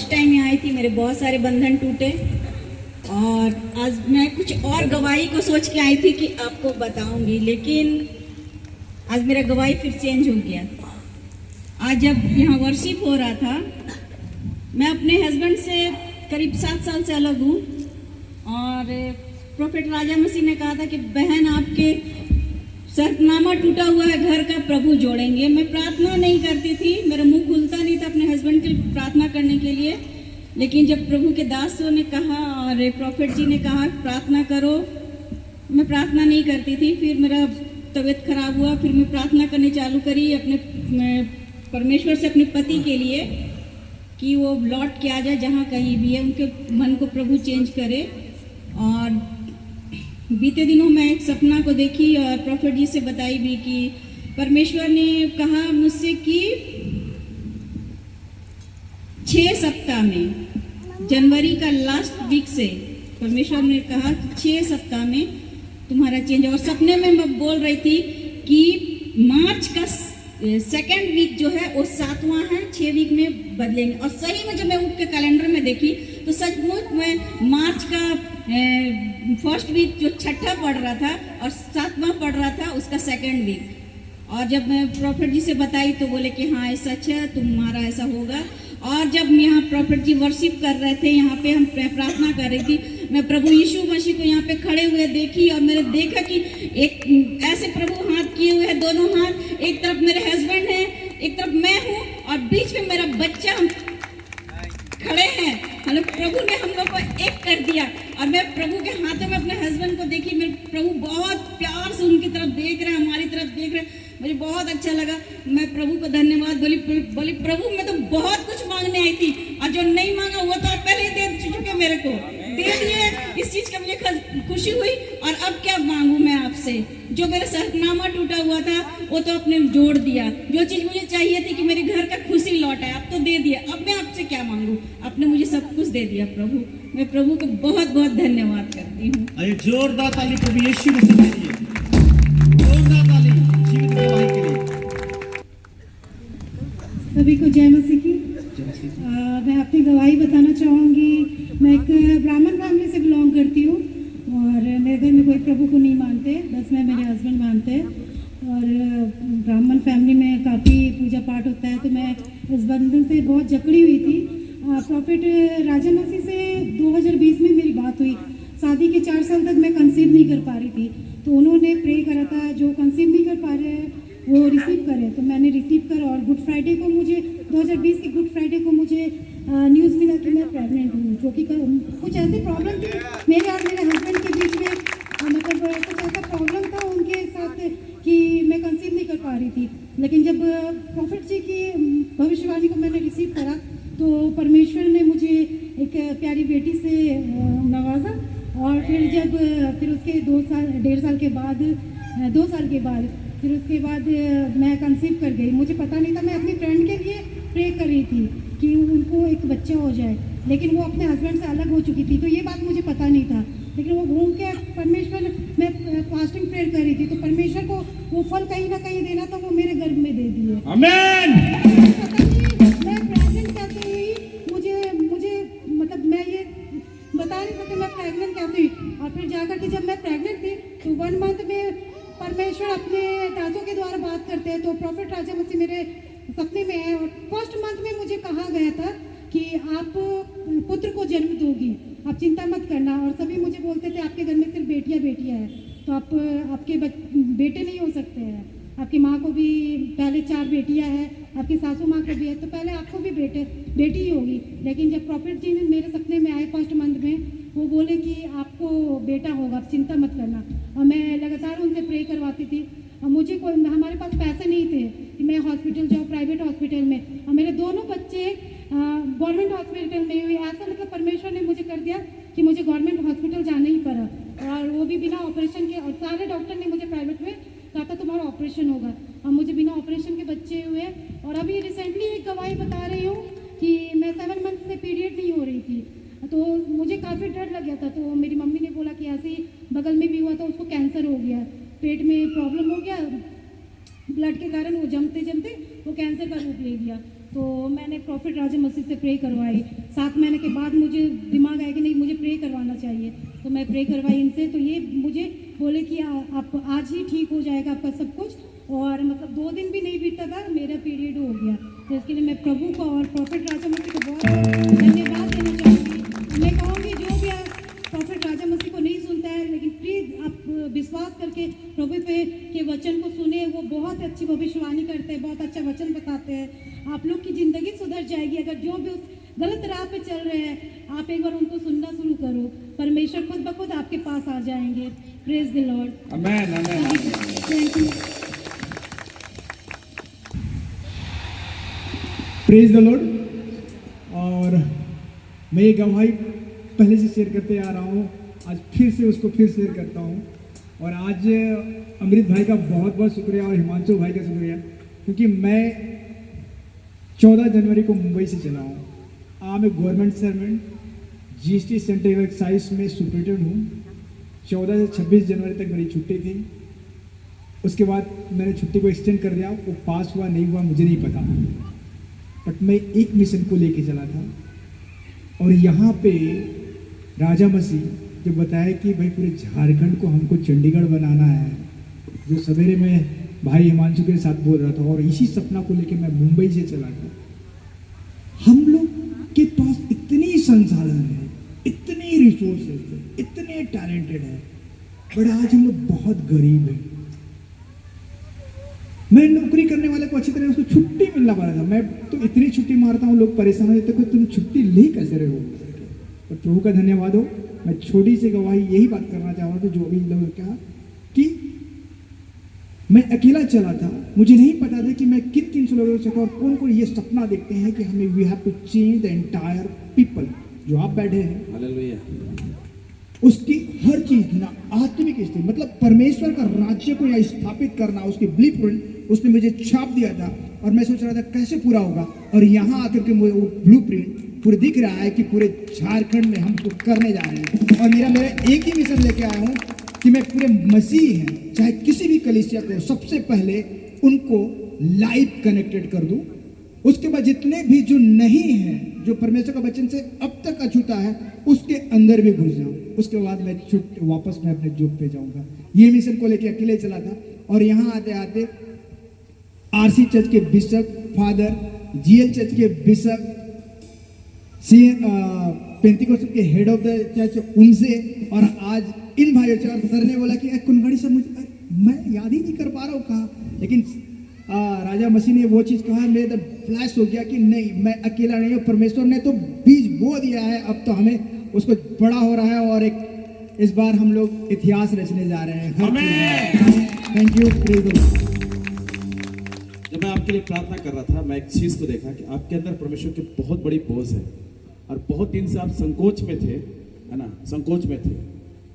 First time यहाँ आई थी, मेरे बहुत सारे बंधन टूटे और आज मैं कुछ और गवाही को सोच के आई थी कि आपको बताऊंगी, लेकिन आज मेरा गवाही फिर चेंज हो गया। आज जब यहाँ वर्शिप हो रहा था, मैं अपने हस्बैंड से करीब 7 साल से अलग हूँ और प्रोफेट राजा मसीह ने कहा था कि बहन आपके सरनामा टूटा हुआ है घर का, प्रभु जोड़ेंगे। मैं प्रार्थना नहीं करती थी, मेरा मुंह खुलता नहीं था अपने हस्बैंड के लिए प्रार्थना करने के लिए, लेकिन जब प्रभु के दासों ने कहा और प्रॉफिट जी ने कहा प्रार्थना करो, मैं प्रार्थना नहीं करती थी। फिर मेरा तबीयत खराब हुआ, फिर मैं प्रार्थना करनी चालू करी अपने परमेश्वर से अपने पति के लिए कि वो लौट के आ जाए जहाँ कहीं भी है, उनके मन को प्रभु चेंज करे। और बीते दिनों मैं एक सपना को देखी और प्रॉफिट जी से बताई भी कि परमेश्वर ने कहा मुझसे कि 6 सप्ताह में, जनवरी का लास्ट वीक से परमेश्वर ने कहा 6 सप्ताह में तुम्हारा चेंज। और सपने में मैं बोल रही थी कि मार्च का 2nd वीक जो है वो 7वां है, 6 वीक में बदलेंगे। और सही में जब मैं उठ के कैलेंडर में देखी तो सचमुच में मार्च का 1st वीक जो 6ठा पढ़ रहा था और 7वां पढ़ रहा था उसका 2nd वीक। और जब मैं प्रॉफिट जी से बताई तो बोले कि हाँ ऐसा सच है, तुम्हारा ऐसा होगा। और जब यहाँ प्रॉफिट जी वर्शिप कर रहे थे, यहाँ पे हम प्रार्थना कर रही थी, मैं प्रभु यीशु मसीह को यहाँ पे खड़े हुए देखी और मैंने देखा कि एक ऐसे प्रभु हाथ किए हुए हैं, दोनों हाथ, एक तरफ मेरे हस्बैंड है, एक तरफ मैं हूँ और बीच में मेरा बच्चा, हम खड़े हैं। मतलब प्रभु ने हम लोग को एक कर दिया और मैं प्रभु के हाथों में अपने हस्बैंड को देखी, मेरे प्रभु बहुत प्यार से उनकी तरफ देख रहे हैं, हमारी तरफ देख रहे हैं, मुझे बहुत अच्छा लगा। मैं प्रभु को धन्यवाद बोली प्रभु मैं तो बहुत कुछ मांगने आई थी और जो नहीं मांगा वो तो आप पहले ही दे चुके, मेरे को दे दिए। इस चीज का मुझे खुशी हुई। और अब क्या मांगू मैं आपसे, जो मेरा सरनामा टूटा हुआ था वो तो आपने जोड़ दिया, जो चीज मुझे चाहिए थी कि मेरे घर का खुशी लौट आए, अब तो दे दिया। अब मैं आपसे क्या मांगू, आपने मुझे सब कुछ दे दिया प्रभु। मैं प्रभु को बहुत बहुत धन्यवाद करती हूँ। जोरदार ताली प्रभु यीशु मसीह के लिए, जोरदार ताली जीवित गवाही के लिए। सभी को जय मसीह की। मैं अपनी गवाही बताना चाहूँगी। मैं एक ब्राह्मण फैमिली से बिलोंग करती हूँ और मेरे घर में कोई प्रभु को नहीं मानते, बस मैं मेरे हस्बैंड मानते हैं। और ब्राह्मण फैमिली में काफ़ी पूजा पाठ होता है, तो मैं इस बंधन से बहुत जकड़ी हुई थी। प्रॉफिट राजा मसीह से 2020 में मेरी बात हुई। शादी के 4 साल तक मैं कंसीव नहीं कर पा रही थी, तो उन्होंने प्रे करा था जो कंसीव नहीं कर पा रहे हैं वो रिसीव करें। तो मैंने रिसीव करा और गुड फ्राइडे को मुझे 2020 की गुड फ्राइडे को मुझे न्यूज़ मिला कि मैं प्रेग्नेंट हूँ, जो कि कुछ ऐसी प्रॉब्लम थी मेरे और मेरे हस्बैंड के बीच में। मतलब कुछ ऐसा प्रॉब्लम था उनके साथ कि मैं कंसीव नहीं कर पा रही थी। लेकिन जब प्रॉफिट जी की भविष्यवाणी को मैंने रिसीव करा तो परमेश्वर ने मुझे एक प्यारी बेटी से नवाजा। और फिर उसके 1.5 साल के बाद 2 साल के बाद फिर उसके बाद मैं कंसीव कर गई। मुझे पता नहीं था, मैं अपनी फ्रेंड के लिए प्रे कर रही थी कि उनको एक बच्चा हो जाए, लेकिन वो अपने हस्बैंड से अलग हो चुकी थी, तो ये बात मुझे पता नहीं था। लेकिन वो घूम के परमेश्वर, मैं फास्टिंग प्रेयर कर रही थी तो परमेश्वर को वो फल कहीं ना कहीं देना था, वो मेरे गर्भ में दे दिए। आमीन। पता नहीं मैं प्रेग्नेंट कैसे हुई, मुझे मतलब मैं ये बता नहीं सकती मैं प्रेग्नेंट कैसे हुई। और फिर जाकर के जब मैं प्रेग्नेंट थी तो 1 मंथ में परमेश्वर अपने दासों के द्वारा बात करते हैं, तो प्रॉफिट राजा मसीह मेरे सपने में है। और 1st मंथ में मुझे कहा गया था कि आप पुत्र को जन्म दोगी, आप चिंता मत करना। और सभी मुझे बोलते थे आपके घर में सिर्फ बेटियां हैं, तो आपके बेटे नहीं हो सकते हैं। आपकी माँ को भी पहले 4 बेटियां हैं, आपकी सासू माँ को भी है, तो पहले आपको भी बेटी ही होगी। लेकिन जब प्रॉफिट जी ने मेरे सपने में आए 1st मंथ में, वो बोले कि आपको बेटा होगा, आप चिंता मत करना। और मैं लगातार उनसे प्रे करवाती थी। और मुझे हमारे पास पैसे नहीं थे कि मैं हॉस्पिटल जाऊँ, प्राइवेट हॉस्पिटल में। और मेरे दोनों बच्चे गवर्नमेंट हॉस्पिटल में हुए। ऐसा मतलब परमेश्वर ने मुझे कर दिया कि मुझे गवर्नमेंट हॉस्पिटल जाना ही पड़ा, और वो भी बिना ऑपरेशन के। और सारे डॉक्टर ने मुझे प्राइवेट में कहा था तुम्हारा ऑपरेशन होगा, और मुझे बिना ऑपरेशन के बच्चे हुए। और अभी रिसेंटली एक गवाही बता रही हूँ कि मैं 7 मंथ से पीरियड नहीं हो रही थी, तो मुझे काफ़ी डर लग गया था। तो मेरी मम्मी ने बोला कि ऐसे ही बगल में भी हुआ था, उसको कैंसर हो गया, पेट में प्रॉब्लम हो गया, ब्लड के कारण वो जमते जमते वो कैंसर का रूप ले लिया। तो मैंने प्रॉफिट राजा मसीह से प्रे करवाई। 7 महीने के बाद मुझे दिमाग आया कि नहीं मुझे प्रे करवाना चाहिए, तो मैं प्रे करवाई इनसे। तो ये मुझे बोले कि आप आज ही ठीक हो जाएगा आपका सब कुछ, और मतलब 2 दिन भी नहीं बीता था मेरा पीरियड हो गया। तो इसके लिए मैं प्रभु को और प्रॉफिट राजा मसीह को बहुत धन्यवाद देना चाहूँगी। मैं कहूँगी जो भी प्रॉफिट राजा मसीह को नहीं सुनता है, लेकिन प्लीज़ आप विश्वास करके प्रभु पे के वचन को सुने। वो बहुत अच्छी भविष्यवाणी करते हैं, बहुत अच्छा वचन बताते हैं। आप लोग की ज़िंदगी सुधर जाएगी। अगर जो भी उस गलत राह पे चल रहे हैं, आप एक बार उनको सुनना शुरू करो, परमेश्वर खुद ब खुद आपके पास आ जाएंगे। Praise the Lord. Amen amen. Thank you. Praise the Lord. और मैं ये गवाही पहले से शेयर करते आ रहा हूँ, आज फिर से उसको फिर शेयर करता हूँ। और आज अमृत भाई का बहुत बहुत शुक्रिया और हिमांशु भाई का शुक्रिया, क्योंकि मैं 14 जनवरी को मुंबई से चला हूँ। मैं government servant, GST centre of excise में सुपरिटेंडेंट हूँ। 14 से 26 जनवरी तक मेरी छुट्टी थी। उसके बाद मैंने छुट्टी को एक्सटेंड कर दिया। वो पास हुआ नहीं हुआ मुझे नहीं पता, बट मैं एक मिशन को लेके चला था। और यहाँ पे राजा मसीह जो बताया कि भाई पूरे झारखंड को हमको चंडीगढ़ बनाना है, जो सवेरे में भाई हिमांशु के साथ बोल रहा था, और इसी सपना को लेके मैं मुंबई से चला था। हम लोग के पास इतनी संसाधन है, इतने रिसोर्सेज है, इतने टैलेंटेड है, बट आज हम लोग बहुत गरीब हैं। मैं नौकरी करने वाले को अच्छी तरह उसको छुट्टी मिलना पड़ा था। मैं तो इतनी छुट्टी मारता हूँ, लोग परेशान हो जाते, तुम छुट्टी ले कैसे रहे हो। और प्रभु का धन्यवाद हो। मैं छोटी सी गवाही यही बात करना चाह रहा था, जो अभी लोगों ने कहा कि मैं अकेला चला था, मुझे नहीं पता था कि मैं किन 300 लोगों से और कौन कौन ये सपना देखते हैं कि हमें we have to change the entire people. जो आप बैठे हैं, हालेलुया, उसकी हर चीज ना आत्मिक स्थिति, मतलब परमेश्वर का राज्य को यहाँ स्थापित करना, उसकी ब्लूप्रिंट उसने मुझे छाप दिया था। और मैं सोच रहा था कैसे पूरा होगा, और यहाँ आकर के मुझे वो ब्लूप्रिंट पूरे दिख रहा है कि पूरे झारखंड में हम कुछ करने जा रहे हैं। और मेरा एक ही मिशन लेके आया हूँ कि मैं पूरे मसीह हैं, चाहे किसी भी कलीसिया को, सबसे पहले उनको लाइव कनेक्टेड कर दूं। उसके बाद जितने भी जो नहीं हैं, जो परमेश्वर का वचन से अब तक अछूता है, उसके अंदर भी घुस जाऊं। उसके बाद मैं वापस मैं अपने जॉब पे जाऊंगा। ये मिशन को लेके अकेले चला था। और यहाँ आते आते आरसी चर्च के बिशप फादर, जीएल चर्च के बिशप, पेंटिकोस्टल के हेड ऑफ द चर्च, उनसे, और आज इन भाइयों से। और सर ने बोला कि कुनगड़ी सब मुझे, मैं याद ही नहीं कर पा रहा हूँ कहाँ, लेकिन राजा मसीह ने वो चीज़ कहा, मेरे तो फ्लैश हो गया कि नहीं, मैं अकेला नहीं हूँ, परमेश्वर ने तो बीज बो दिया है, अब तो हमें उसको बड़ा हो रहा है। और एक इस बार हम लोग इतिहास रचने जा रहे हैं। Thank you. जब मैं आपके लिए प्रार्थना कर रहा था, मैं एक चीज को देखा कि आपके अंदर परमेश्वर की बहुत बड़ी बोझ है, और बहुत दिन से आप संकोच में थे, है ना, संकोच में थे।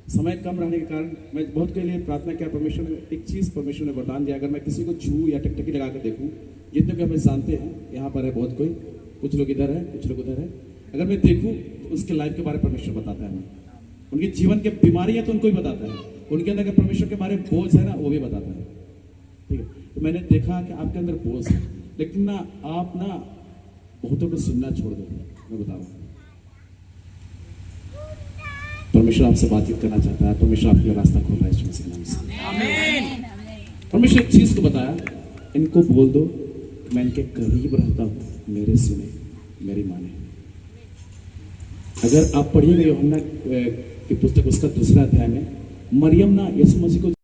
समय कम रहने के कारण मैं बहुत के लिए प्रार्थना किया। परमेश्वर ने एक चीज, परमेश्वर ने वरदान दिया, अगर मैं किसी को छू या टकटकी लगा कर देखूं, जितने को हमें जानते हैं, यहाँ पर है बहुत कोई, कुछ लोग इधर है, कुछ लोग उधर है, अगर मैं देखूं तो उसके लाइफ के बारे में परमेश्वर बताता है हमें। उनके जीवन के बीमारी है तो उनको भी बताता है, उनके अंदर परमेश्वर के बारे में बोझ है ना, वो भी बताता है। ठीक है, तो मैंने देखा कि आपके अंदर बोझ है, लेकिन ना आप ना बहुतों को सुनना छोड़ दो। मैं बता रहा हूँ, परमेश्वर आपसे बातचीत करना चाहता है। परमेश्वर आपके लिए रास्ता खोल रहा है यीशु मसीह के नाम से। आमीन। परमेश्वर एक चीज को बताया, इनको बोल दो मैं इनके करीब रहता हूँ, मेरे सुने, मेरी माने। अगर आप पढ़िएगा यूहन्ना की पुस्तक, उसका 2 अध्याय में, मरियम ना यीशु मसीह को